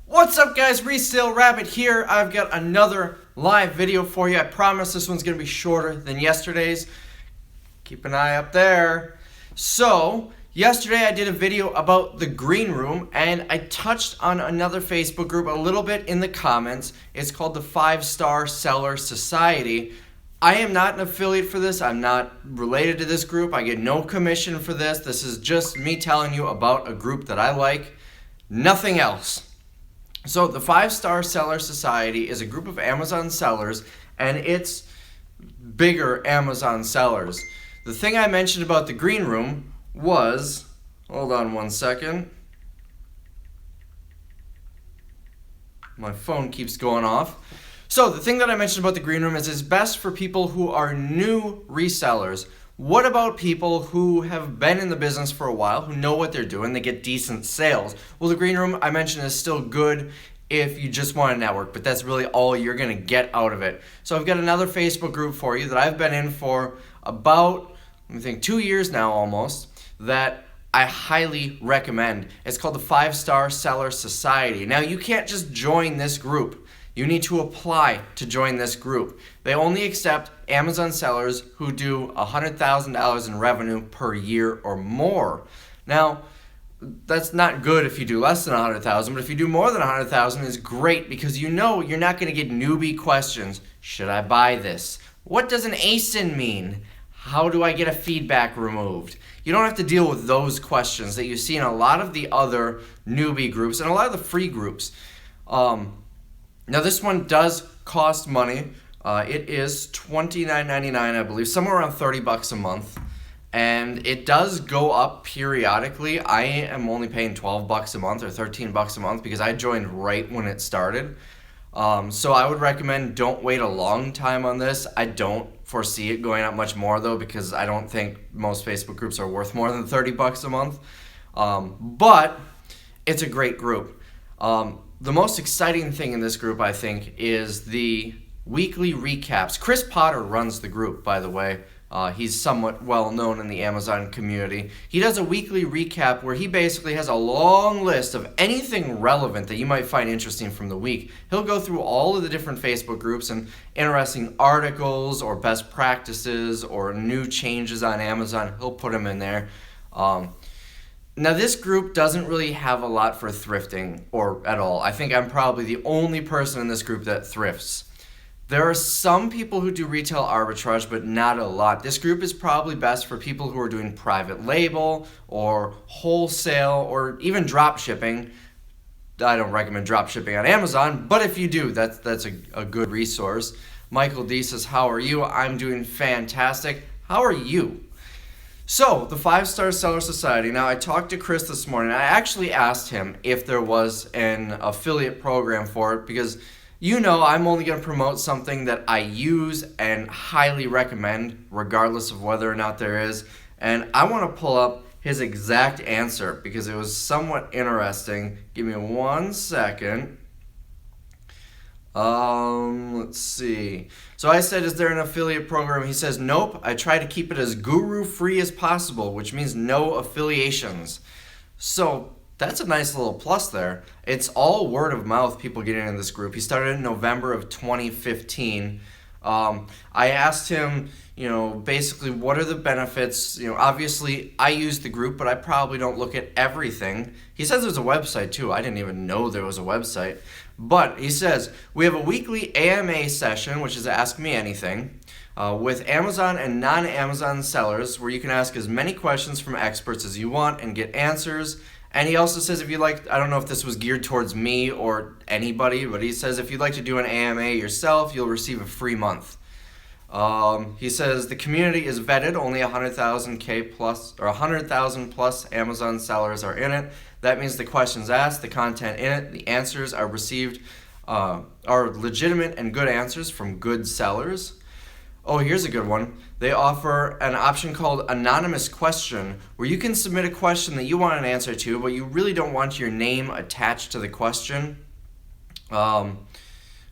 What's up, guys? Resale Rabbit here. I've got another live video for you. I promise this one's going to be shorter than yesterday's. Keep an eye up there. So, yesterday I did a video about the green room, and I touched on another Facebook group a little bit in the comments. It's called the 5-Star Seller Society. I am not an affiliate for this. I'm not related to this group. I get no commission for this. This is just me telling you about a group that I like. Nothing else. So the 5-Star Seller Society is a group of Amazon sellers, and it's bigger Amazon sellers. The thing I mentioned about the green room was, hold on one second. My phone keeps going off. So the thing that I mentioned about the green room is it's best for people who are new resellers. What about people who have been in the business for a while, who know what they're doing, they get decent sales? Well, the green room I mentioned is still good if you just want to network, but that's really all you're going to get out of it. So I've got another Facebook group for you that I've been in for about, 2 years now almost, that I highly recommend. It's called the 5-Star Seller Society. Now, you can't just join this group. You need to apply to join this group. They only accept Amazon sellers who do $100,000 in revenue per year or more. Now, that's not good if you do less than $100,000, but if you do more than $100,000, it's great because you know you're not going to get newbie questions. Should I buy this? What does an ASIN mean? How do I get a feedback removed? You don't have to deal with those questions that you see in a lot of the other newbie groups and a lot of the free groups. Now this one does cost money. It is $29.99, I believe, somewhere around $30 a month, and it does go up periodically. I am only paying $12 a month or $13 a month because I joined right when it started. So I would recommend don't wait a long time on this. I don't foresee it going up much more though because I don't think most Facebook groups are worth more than $30 a month. But it's a great group. The most exciting thing in this group, I think, is the weekly recaps. Chris Potter runs the group, by the way. He's somewhat well known in the Amazon community. He does a weekly recap where he basically has a long list of anything relevant that you might find interesting from the week. He'll go through all of the different Facebook groups and interesting articles or best practices or new changes on Amazon. He'll put them in there. Now, this group doesn't really have a lot for thrifting or at all. I think I'm probably the only person in this group that thrifts. There are some people who do retail arbitrage, but not a lot. This group is probably best for people who are doing private label or wholesale or even drop shipping. I don't recommend drop shipping on Amazon, but if you do, that's a good resource. Michael D says, how are you? I'm doing fantastic. How are you? So, the 5-Star Seller Society. Now, I talked to Chris this morning. I actually asked him if there was an affiliate program for it because, you know, I'm only going to promote something that I use and highly recommend regardless of whether or not there is. And I want to pull up his exact answer because it was somewhat interesting. Give me 1 second. Let's see. So I said, is there an affiliate program? He says, nope. I try to keep it as guru-free as possible, which means no affiliations. So that's a nice little plus there. It's all word of mouth, people getting in this group. He started in November of 2015. I asked him, basically what are the benefits? Obviously I use the group, but I probably don't look at everything. He says there's a website too. I didn't even know there was a website. But he says, we have a weekly AMA session, which is Ask Me Anything, with Amazon and non-Amazon sellers, where you can ask as many questions from experts as you want and get answers. And he also says if you like, I don't know if this was geared towards me or anybody, but he says if you'd like to do an AMA yourself, you'll receive a free month. He says the community is vetted, only 100,000 plus Amazon sellers are in it. That means the questions asked, the content in it, the answers are received, are legitimate and good answers from good sellers. Oh, here's a good one. They offer an option called Anonymous Question, where you can submit a question that you want an answer to, but you really don't want your name attached to the question.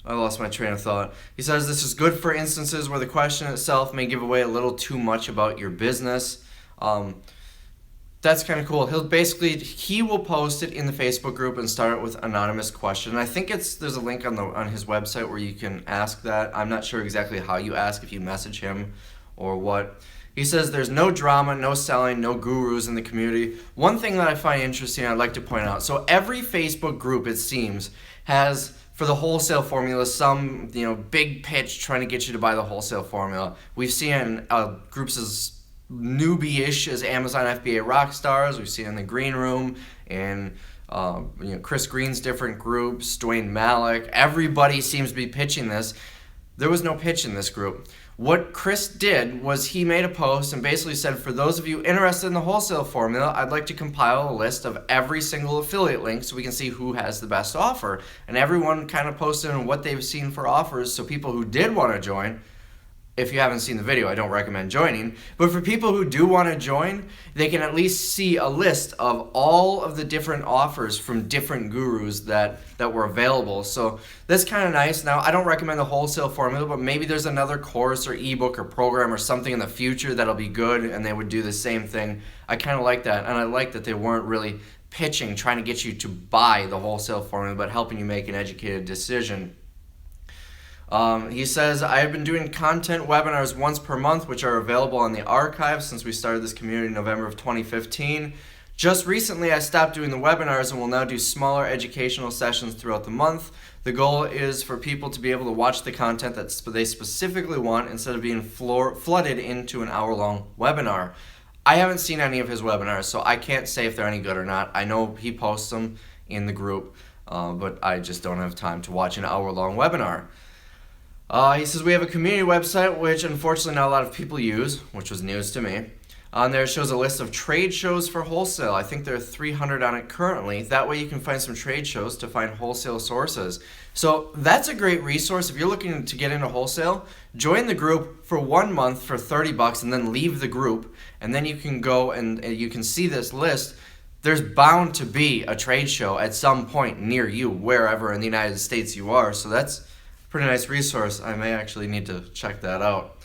I lost my train of thought. He says this is good for instances where the question itself may give away a little too much about your business. That's kind of cool. He will post it in the Facebook group and start it with anonymous question. I think there's a link on his website where you can ask that. I'm not sure exactly how you ask, if you message him or what. He says there's no drama, no selling, no gurus in the community. One thing that I find interesting, I'd like to point out. So every Facebook group, it seems, has, for the wholesale formula, some big pitch trying to get you to buy the wholesale formula. We've seen groups as newbie-ish as Amazon FBA Rockstars. We've seen it in the Green Room and Chris Green's different groups, Dwayne Malik. Everybody seems to be pitching this. There was no pitch in this group. What Chris did was he made a post and basically said, for those of you interested in the wholesale formula, I'd like to compile a list of every single affiliate link so we can see who has the best offer. And everyone kind of posted on what they've seen for offers, so people who did want to join, if you haven't seen the video, I don't recommend joining. But for people who do want to join, they can at least see a list of all of the different offers from different gurus that were available. So that's kind of nice. Now, I don't recommend the wholesale formula, but maybe there's another course or ebook or program or something in the future that'll be good and they would do the same thing. I kind of like that. And I like that they weren't really pitching, trying to get you to buy the wholesale formula, but helping you make an educated decision. He says, I have been doing content webinars once per month, which are available on the archive since we started this community in November of 2015. Just recently, I stopped doing the webinars and will now do smaller educational sessions throughout the month. The goal is for people to be able to watch the content that they specifically want instead of being flooded into an hour-long webinar. I haven't seen any of his webinars, so I can't say if they're any good or not. I know he posts them in the group, but I just don't have time to watch an hour-long webinar. He says we have a community website, which unfortunately not a lot of people use, which was news to me. On there it shows a list of trade shows for wholesale. I think there are 300 on it currently. That way you can find some trade shows to find wholesale sources. So that's a great resource. If you're looking to get into wholesale, join the group for 1 month for $30 and then leave the group. And then you can go and you can see this list. There's bound to be a trade show at some point near you, wherever in the United States you are. So that's pretty nice resource. I may actually need to check that out.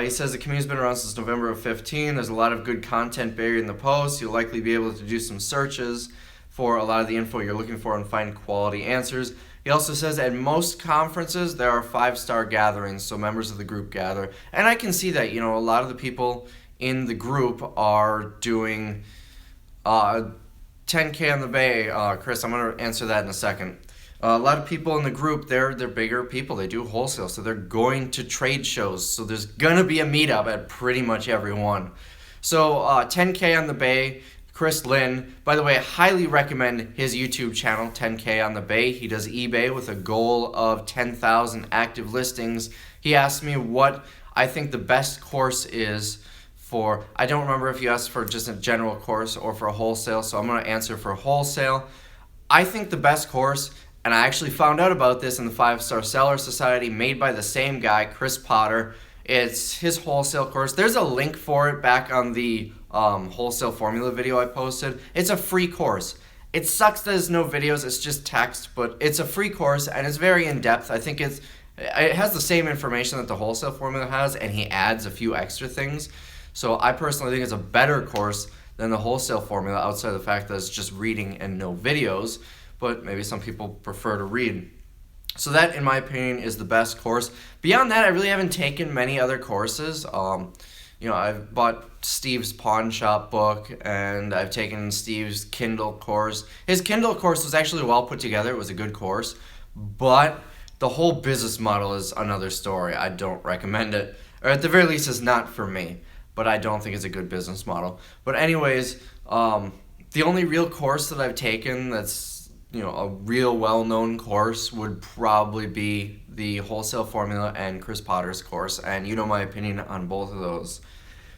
He says the community's been around since November of 15. There's a lot of good content buried in the post. You'll likely be able to do some searches for a lot of the info you're looking for and find quality answers. He also says at most conferences there are 5-star gatherings, so members of the group gather. And I can see that, a lot of the people in the group are doing 10K on the Bay. Chris, I'm going to answer that in a second. A lot of people in the group, they're bigger people. They do wholesale, so they're going to trade shows. So there's going to be a meetup at pretty much every one. So 10K on the Bay, Chris Lynn. By the way, I highly recommend his YouTube channel, 10K on the Bay. He does eBay with a goal of 10,000 active listings. He asked me what I think the best course is for, I don't remember if you asked for just a general course or for a wholesale, so I'm going to answer for wholesale. I think the best course, and I actually found out about this in the 5-Star Seller Society, made by the same guy, Chris Potter. It's his wholesale course. There's a link for it back on the wholesale formula video I posted. It's a free course. It sucks that there's no videos, it's just text, but it's a free course and it's very in-depth. I think it has the same information that the wholesale formula has, and he adds a few extra things. So I personally think it's a better course than the wholesale formula, outside of the fact that it's just reading and no videos. But maybe some people prefer to read. So that, in my opinion, is the best course. Beyond that, I really haven't taken many other courses. I've bought Steve's Pawn Shop book, and I've taken Steve's Kindle course. His Kindle course was actually well put together. It was a good course. But the whole business model is another story. I don't recommend it. Or at the very least, it's not for me. But I don't think it's a good business model. But anyways, the only real course that I've taken that's a real well-known course would probably be the wholesale formula and Chris Potter's course, and my opinion on both of those.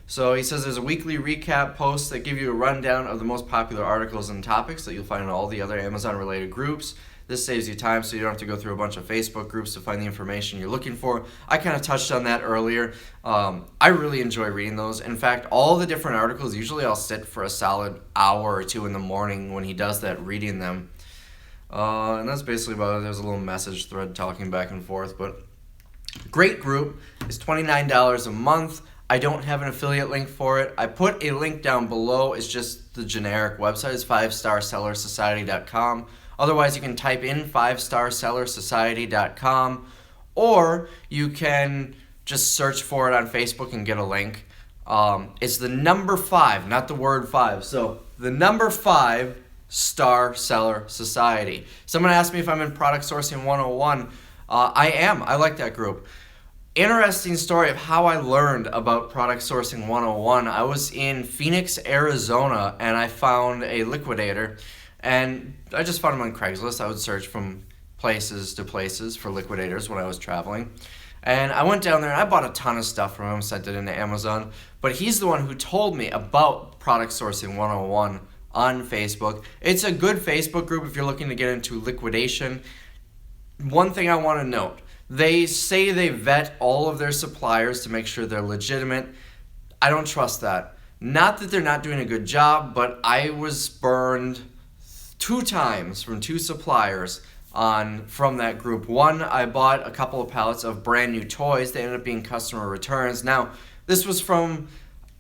So he says there's a weekly recap post that give you a rundown of the most popular articles and topics that you'll find in all the other Amazon-related groups. This saves you time, so you don't have to go through a bunch of Facebook groups to find the information you're looking for. I kind of touched on that earlier. I really enjoy reading those. In fact, all the different articles, usually I'll sit for a solid hour or two in the morning when he does that, reading them. And that's basically about it. There's a little message thread talking back and forth, but great group. It's $29 a month. I don't have an affiliate link for it. I put a link down below. It's just the generic website. It's 5starsellersociety.com. Otherwise, you can type in 5starsellersociety.com, or you can just search for it on Facebook and get a link. It's the number 5, not the word 5. So the number 5 Star Seller Society. Someone asked me if I'm in Product Sourcing 101. I am. I like that group. Interesting story of how I learned about Product Sourcing 101. I was in Phoenix, Arizona, and I found a liquidator. And I just found him on Craigslist. I would search from places to places for liquidators when I was traveling. And I went down there and I bought a ton of stuff from him, sent it into Amazon. But he's the one who told me about Product Sourcing 101 on Facebook. It's a good Facebook group if you're looking to get into liquidation. One thing I want to note, they say they vet all of their suppliers to make sure they're legitimate. I don't trust that. Not that they're not doing a good job, but I was burned 2 times from 2 suppliers from that group. One, I bought a couple of pallets of brand new toys. They ended up being customer returns. Now, this was from,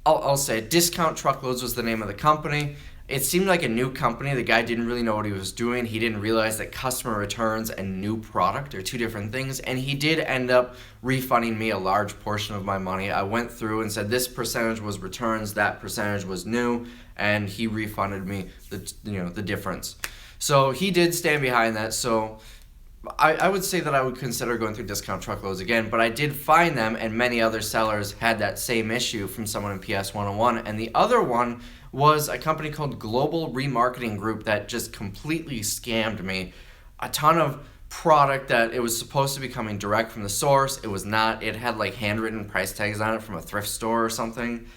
I'll say, Discount Truckloads was the name of the company. It seemed like a new company. The guy didn't really know what he was doing. He didn't realize that customer returns and new product are 2 different things. And he did end up refunding me a large portion of my money. I went through and said this percentage was returns, that percentage was new, and he refunded me the difference. So he did stand behind that. So I would say that I would consider going through Discount Truckloads again, but I did find them, and many other sellers had that same issue from someone in PS 101. And the other one was a company called Global Remarketing Group that just completely scammed me. A ton of product that it was supposed to be coming direct from the source. It was not. It had like handwritten price tags on it from a thrift store or something.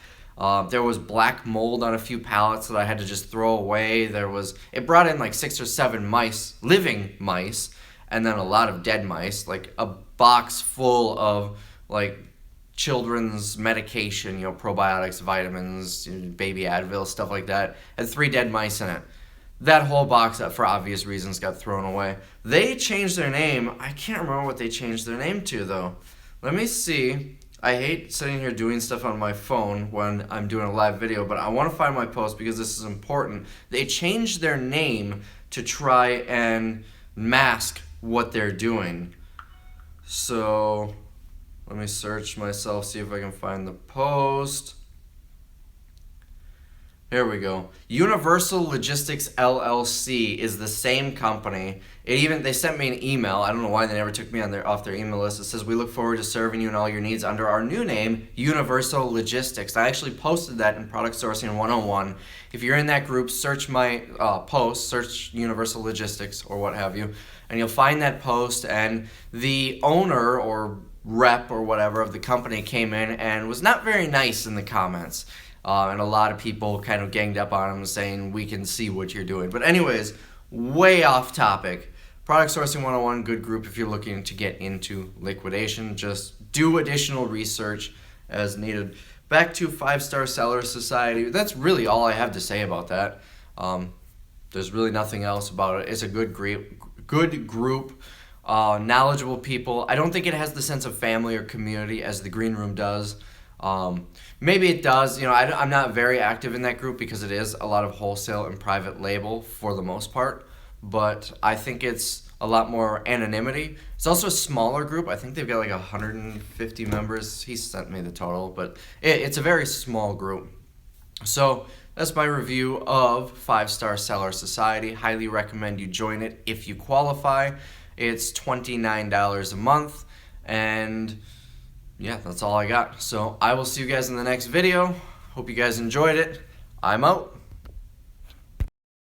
There was black mold on a few pallets that I had to just throw away. It brought in like 6 or 7 mice, living mice, and then a lot of dead mice, like a box full of like children's medication, probiotics, vitamins, baby Advil, stuff like that, had 3 dead mice in it. That whole box, for obvious reasons, got thrown away. They changed their name. I can't remember what they changed their name to, though. Let me see. I hate sitting here doing stuff on my phone when I'm doing a live video, but I want to find my post because this is important. They changed their name to try and mask what they're doing. So let me search myself, see if I can find the post. Here we go. Universal Logistics LLC is the same company. They sent me an email. I don't know why they never took me off their email list. It says, "We look forward to serving you and all your needs under our new name, Universal Logistics." I actually posted that in Product Sourcing 101. If you're in that group, search my post, search Universal Logistics or what have you, and you'll find that post. And the owner or rep or whatever of the company came in and was not very nice in the comments. And a lot of people kind of ganged up on him saying, "We can see what you're doing." But anyways, way off topic. Product Sourcing 101, good group if you're looking to get into liquidation. Just do additional research as needed. Back to 5-Star Seller Society. That's really all I have to say about that. There's really nothing else about it. It's a good group, knowledgeable people. I don't think it has the sense of family or community as the Green Room does. Maybe it does. I'm not very active in that group because it is a lot of wholesale and private label for the most part, but I think it's a lot more anonymity. It's also a smaller group. I think they've got like 150 members. He sent me the total, but it's a very small group. So that's my review of 5-Star Seller Society. Highly recommend you join it if you qualify. It's $29 a month, and yeah, that's all I got. So I will see you guys in the next video. Hope you guys enjoyed it. I'm out.